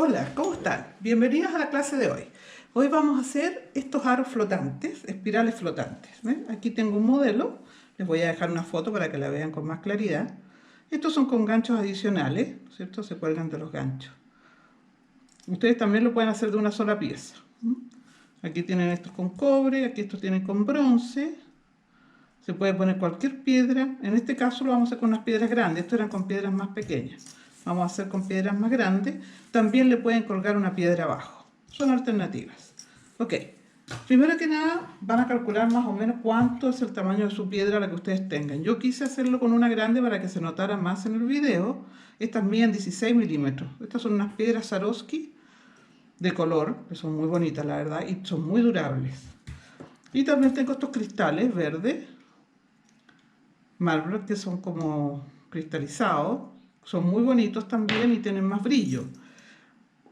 Hola, ¿cómo están? Bienvenidos a la clase de hoy. Hoy vamos a hacer estos aros flotantes, espirales flotantes. ¿Ven? Aquí tengo un modelo, les voy a dejar una foto para que la vean con más claridad. Estos son con ganchos adicionales, ¿cierto? Se cuelgan de los ganchos. Ustedes también lo pueden hacer de una sola pieza. Aquí tienen estos con cobre, aquí estos tienen con bronce. Se puede poner cualquier piedra. En este caso lo vamos a hacer con unas piedras grandes. Estos eran con piedras más pequeñas. Vamos a hacer con piedras más grandes. También le pueden colgar una piedra abajo. Son alternativas. Ok. Primero que nada van a calcular más o menos cuánto es el tamaño de su piedra la que ustedes tengan. Yo quise hacerlo con una grande para que se notara más en el video. Estas miden 16 milímetros. Estas son unas piedras Swarovski de color, que son muy bonitas la verdad y son muy durables. Y también tengo estos cristales verdes, marble, que son como cristalizados, son muy bonitos también y tienen más brillo.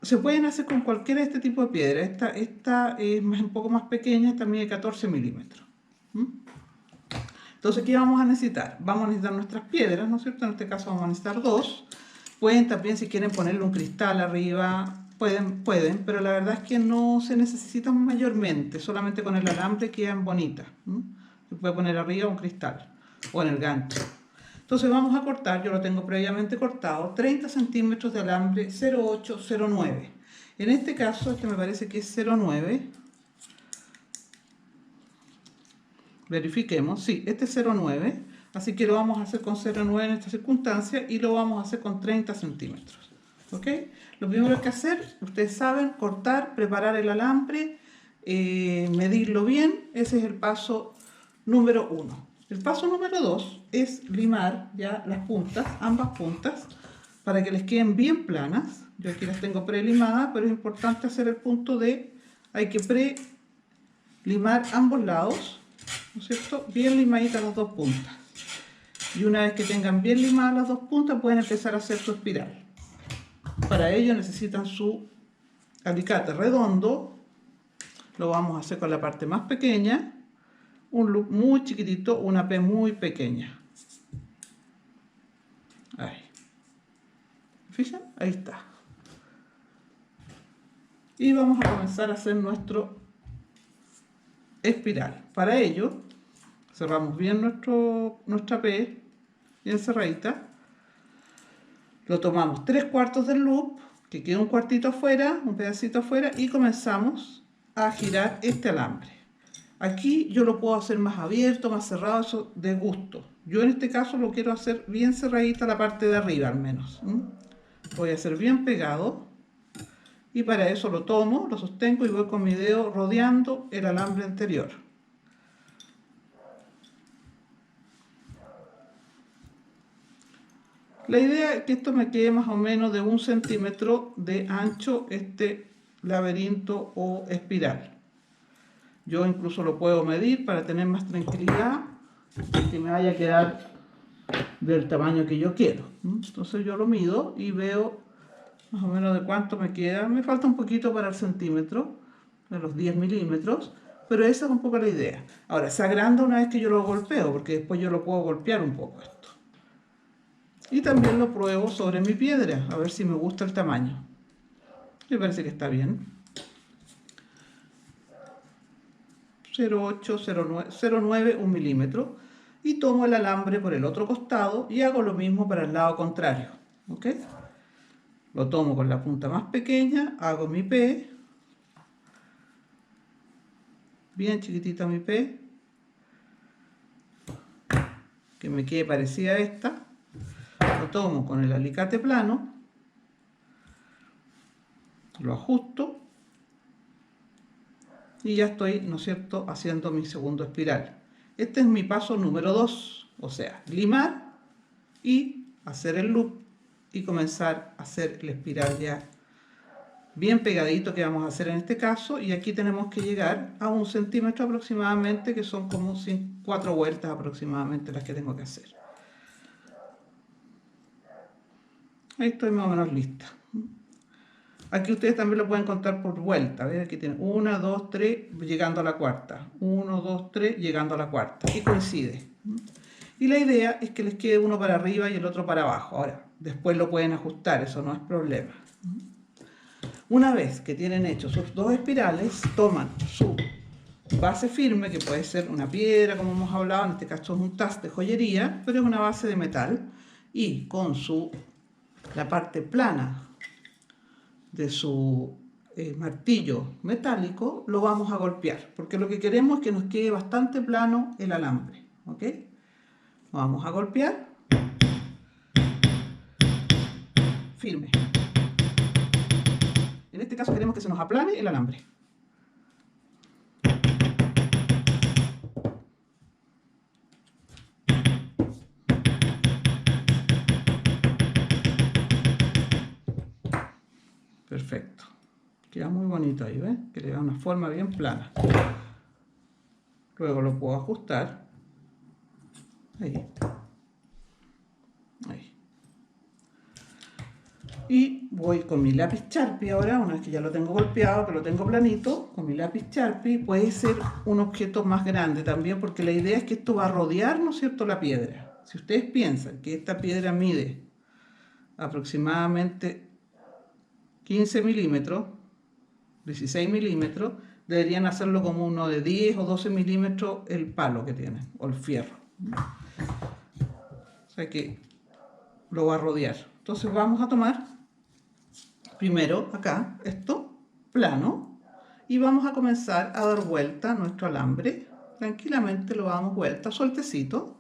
Se pueden hacer con cualquiera de este tipo de piedra. Esta es un poco más pequeña, esta mide 14 milímetros. Entonces, ¿qué vamos a necesitar? Vamos a necesitar nuestras piedras, ¿no es cierto? En este caso vamos a necesitar dos. Pueden también, si quieren, ponerle un cristal arriba, pueden, pero la verdad es que no se necesitan mayormente, solamente con el alambre quedan bonitas. Se puede poner arriba un cristal o en el gancho. Entonces vamos a cortar, yo lo tengo previamente cortado, 30 centímetros de alambre 0809. En este caso, este me parece que es 09. Verifiquemos, sí, este es 09. Así que lo vamos a hacer con 09 en esta circunstancia y lo vamos a hacer con 30 centímetros. ¿Ok? Lo primero que hay que hacer, ustedes saben, cortar, preparar el alambre, medirlo bien. Ese es el paso número 1. El paso número 2 es limar ya las puntas, ambas puntas, para que les queden bien planas. Yo aquí las tengo prelimadas, pero es importante hacer el punto de, hay que prelimar ambos lados, ¿no es cierto? Bien limaditas las dos puntas. Y una vez que tengan bien limadas las dos puntas, pueden empezar a hacer su espiral. Para ello necesitan su alicate redondo. Lo vamos a hacer con la parte más pequeña. Un loop muy chiquitito, una P muy pequeña. Ahí. ¿Fijan? Ahí está. Y vamos a comenzar a hacer nuestro espiral. Para ello, cerramos bien nuestra P, bien cerradita. Lo tomamos 3/4 del loop, que queda un cuartito afuera, un pedacito afuera, y comenzamos a girar este alambre. Aquí yo lo puedo hacer más abierto, más cerrado, eso de gusto. Yo en este caso lo quiero hacer bien cerradita la parte de arriba al menos. Voy a hacer bien pegado y para eso lo tomo, lo sostengo y voy con mi dedo rodeando el alambre anterior. La idea es que esto me quede más o menos de 1 centímetro de ancho este laberinto o espiral. Yo incluso lo puedo medir para tener más tranquilidad y que me vaya a quedar del tamaño que yo quiero. Entonces yo lo mido y veo más o menos de cuánto me queda. Me falta un poquito para el centímetro, de los 10 milímetros, pero esa es un poco la idea. Ahora, se agranda una vez que yo lo golpeo, porque después yo lo puedo golpear un poco esto. Y también lo pruebo sobre mi piedra, a ver si me gusta el tamaño. Me parece que está bien. 0,8, 0,9, 1 milímetro. Y tomo el alambre por el otro costado y hago lo mismo para el lado contrario. ¿Ok? Lo tomo con la punta más pequeña, hago mi P. Bien chiquitita mi P. Que me quede parecida a esta. Lo tomo con el alicate plano. Lo ajusto. Y ya estoy, ¿no es cierto?, haciendo mi segundo espiral. Este es mi paso número 2, o sea, limar y hacer el loop y comenzar a hacer el espiral ya bien pegadito que vamos a hacer en este caso. Y aquí tenemos que llegar a 1 centímetro aproximadamente, que son como 4 vueltas aproximadamente las que tengo que hacer. Ahí estoy más o menos lista. Aquí ustedes también lo pueden contar por vuelta. ¿Ven? Aquí tienen 1, 2, 3, llegando a la cuarta. 1, 2, 3, llegando a la cuarta. Y coincide. Y la idea es que les quede uno para arriba y el otro para abajo. Ahora, después lo pueden ajustar, eso no es problema. Una vez que tienen hechos sus dos espirales, toman su base firme, que puede ser una piedra, como hemos hablado, en este caso es un tas de joyería, pero es una base de metal, y con la parte plana de su martillo metálico lo vamos a golpear, porque lo que queremos es que nos quede bastante plano el alambre, ¿ok? Lo vamos a golpear firme. En este caso queremos que se nos aplane el alambre. Perfecto. Queda muy bonito ahí, ¿ves? Que le da una forma bien plana. Luego lo puedo ajustar. Ahí. Ahí. Y voy con mi lápiz Sharpie ahora, una vez que ya lo tengo golpeado, que lo tengo planito, con mi lápiz Sharpie puede ser un objeto más grande también, porque la idea es que esto va a rodear, ¿no es cierto?, la piedra. Si ustedes piensan que esta piedra mide aproximadamente 15 milímetros, 16 milímetros, deberían hacerlo como uno de 10 o 12 milímetros el palo que tiene, o el fierro. O sea que lo va a rodear. Entonces vamos a tomar primero acá esto plano y vamos a comenzar a dar vuelta a nuestro alambre. Tranquilamente lo damos vuelta, sueltecito.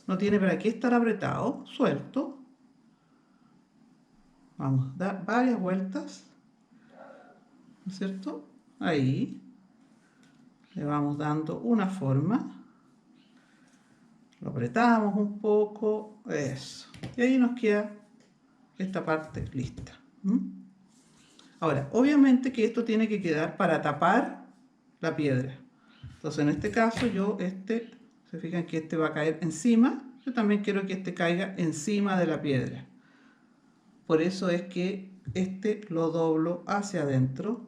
No tiene para qué estar apretado, suelto. Vamos a dar varias vueltas, ¿no es cierto? Ahí le vamos dando una forma. Lo apretamos un poco, eso. Y ahí nos queda esta parte lista. Ahora, obviamente que esto tiene que quedar para tapar la piedra. Entonces, en este caso, se fijan que este va a caer encima. Yo también quiero que este caiga encima de la piedra. Por eso es que este lo doblo hacia adentro.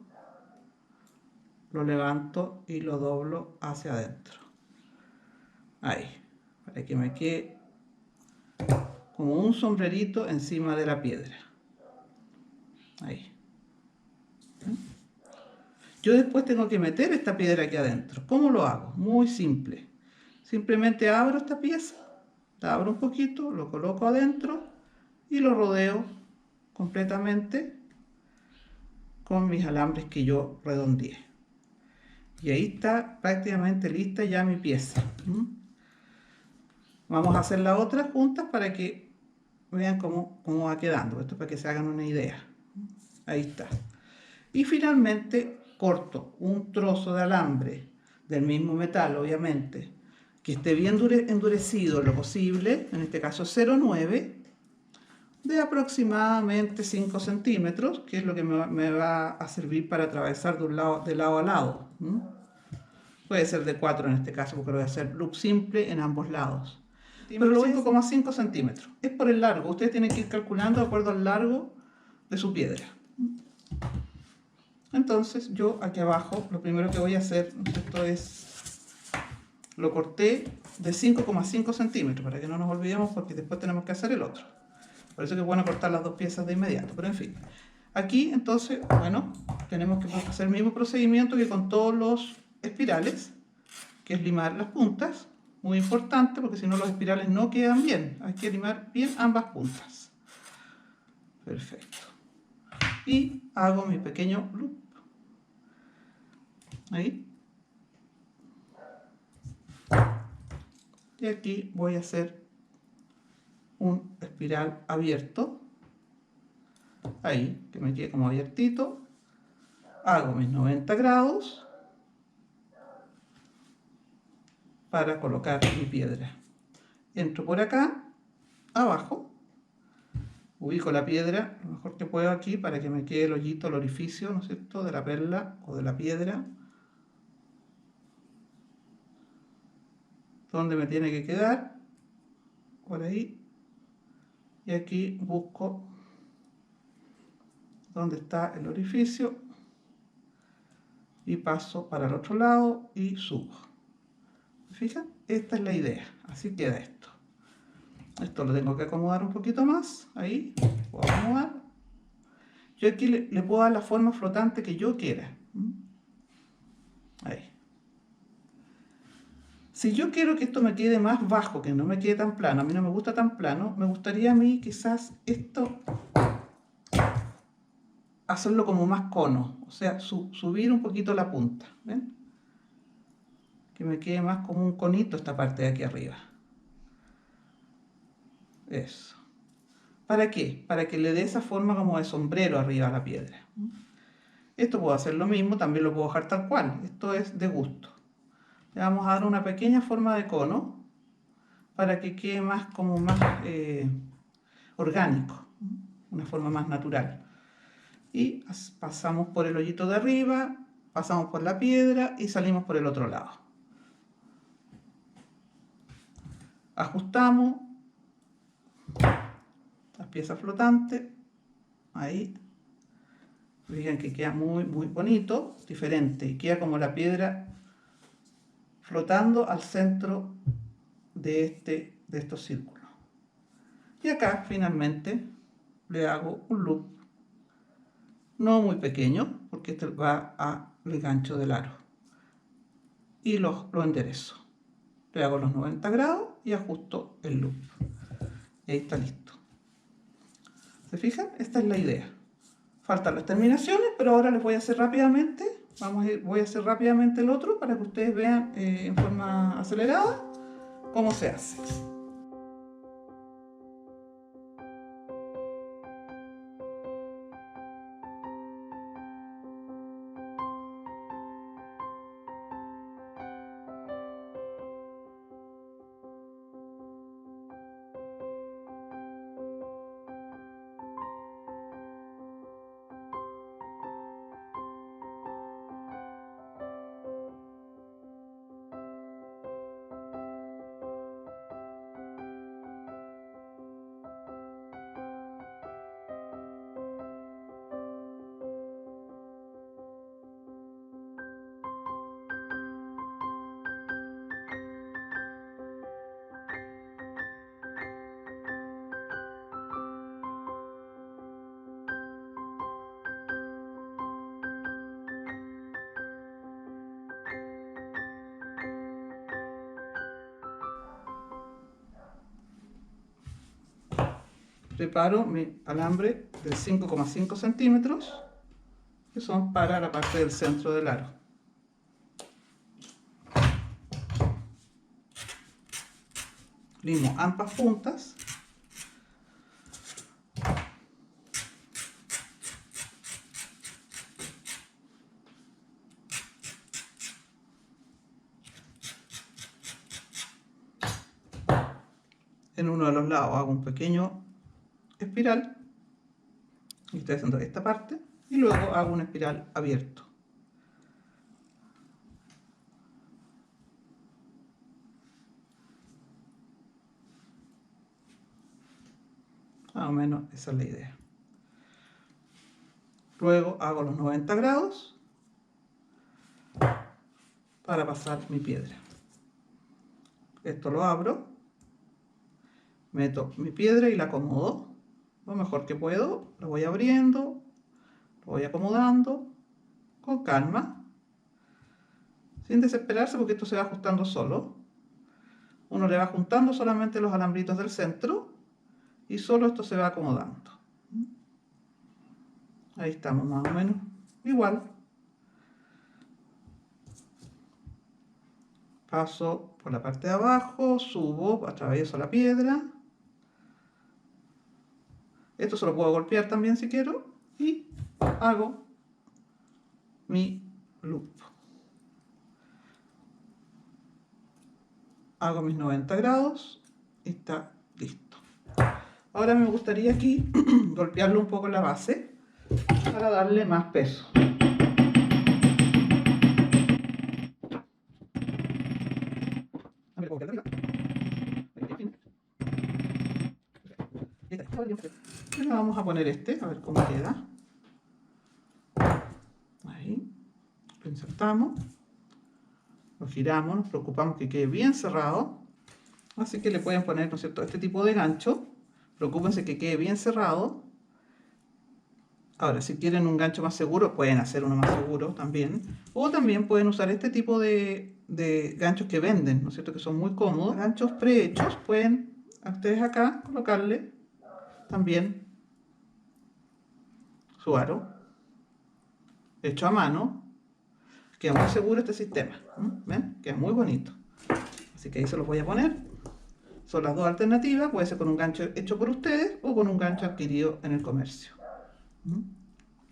Lo levanto y lo doblo hacia adentro. Ahí, para que me quede como un sombrerito encima de la piedra. Ahí. Yo después tengo que meter esta piedra aquí adentro. ¿Cómo lo hago? Muy simple. Simplemente abro esta pieza, la abro un poquito, lo coloco adentro y lo rodeo completamente con mis alambres que yo redondeé. Y ahí está prácticamente lista ya mi pieza. Vamos a hacer la otra juntas para que vean cómo va quedando. Esto es para que se hagan una idea. Ahí está. Y finalmente corto un trozo de alambre del mismo metal, obviamente, que esté bien endurecido lo posible, en este caso 0,9, de aproximadamente 5 centímetros, que es lo que me va a servir para atravesar de lado a lado. Puede ser de 4 en este caso, porque lo voy a hacer loop simple en ambos lados. Pero lo único como a 5 centímetros. Es por el largo. Ustedes tienen que ir calculando de acuerdo al largo de su piedra. Entonces yo aquí abajo lo primero que voy a hacer, esto es, lo corté de 5,5 centímetros, para que no nos olvidemos, porque después tenemos que hacer el otro. Por eso que es bueno cortar las dos piezas de inmediato, pero en fin. Aquí entonces, bueno, tenemos que hacer el mismo procedimiento que con todos los espirales, que es limar las puntas. Muy importante, porque si no los espirales no quedan bien. Hay que limar bien ambas puntas. Perfecto. Y hago mi pequeño loop. Ahí. Y aquí voy a hacer un espiral abierto. Ahí, que me quede como abiertito. Hago mis 90 grados para colocar mi piedra. Entro por acá, abajo. Ubico la piedra lo mejor que puedo aquí para que me quede el hoyito, el orificio, ¿no es cierto?, de la perla o de la piedra. Donde me tiene que quedar, por ahí. Y aquí busco donde está el orificio y paso para el otro lado y subo. ¿Se fijan? Esta es la idea. Así queda esto. Esto lo tengo que acomodar un poquito más. Ahí, puedo acomodar. Yo aquí le puedo dar la forma flotante que yo quiera. Ahí. Si yo quiero que esto me quede más bajo, que no me quede tan plano, a mí no me gusta tan plano, me gustaría a mí quizás esto hacerlo como más cono, o sea, subir un poquito la punta, ¿ven? Que me quede más como un conito esta parte de aquí arriba. Eso. ¿Para qué? Para que le dé esa forma como de sombrero arriba a la piedra. Esto puedo hacer lo mismo, también lo puedo dejar tal cual, esto es de gusto. Le vamos a dar una pequeña forma de cono para que quede más como más orgánico, una forma más natural. Y pasamos por el hoyito de arriba, pasamos por la piedra y salimos por el otro lado. Ajustamos las piezas flotantes, ahí. Fíjense que queda muy bonito, diferente, y queda como la piedra flotando al centro de estos círculos. Y acá finalmente le hago un loop, no muy pequeño, porque este va al gancho del aro. Y lo enderezo. Le hago los 90 grados y ajusto el loop. Y ahí está listo. ¿Se fijan? Esta es la idea. Faltan las terminaciones, pero ahora les voy a hacer rápidamente. Voy a hacer rápidamente el otro para que ustedes vean en forma acelerada cómo se hace. Preparo mi alambre de 5,5 centímetros, que son para la parte del centro del aro. Limo ambas puntas. En uno de los lados hago un pequeño espiral, y estoy haciendo esta parte, y luego hago un espiral abierto. Más o menos esa es la idea. Luego hago los 90 grados para pasar mi piedra. Esto lo abro, meto mi piedra y la acomodo lo mejor que puedo. Lo voy abriendo, lo voy acomodando con calma, sin desesperarse, porque esto se va ajustando solo. Uno le va juntando solamente los alambritos del centro y solo esto se va acomodando. Ahí estamos más o menos igual. Paso por la parte de abajo, subo, atravieso la piedra. Esto se lo puedo golpear también si quiero. Y hago mi loop. Hago mis 90 grados y está listo. Ahora me gustaría aquí golpearlo un poco en la base para darle más peso. Y le vamos a poner a ver cómo queda. Ahí, lo insertamos, lo giramos, nos preocupamos que quede bien cerrado. Así que le pueden poner, ¿no es cierto?, este tipo de gancho. Preocúpense que quede bien cerrado. Ahora, si quieren un gancho más seguro, pueden hacer uno más seguro también. O también pueden usar este tipo de ganchos que venden, ¿no es cierto? Que son muy cómodos. Ganchos prehechos, pueden a ustedes acá colocarle también su aro hecho a mano. Queda muy seguro este sistema. ¿Ven? Queda muy bonito. Así que ahí se los voy a poner. Son las dos alternativas. Puede ser con un gancho hecho por ustedes o con un gancho adquirido en el comercio.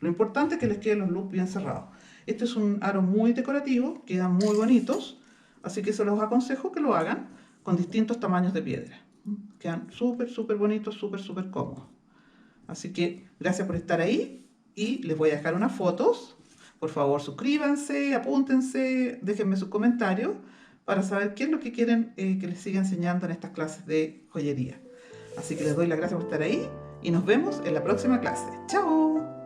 Lo importante es que les queden los loops bien cerrados. Este es un aro muy decorativo, quedan muy bonitos, así que se los aconsejo que lo hagan con distintos tamaños de piedra. Quedan súper, súper bonitos, súper, súper cómodos. Así que gracias por estar ahí y les voy a dejar unas fotos. Por favor, suscríbanse, apúntense, déjenme sus comentarios para saber qué es lo que quieren que les siga enseñando en estas clases de joyería. Así que les doy las gracias por estar ahí y nos vemos en la próxima clase. ¡Chao!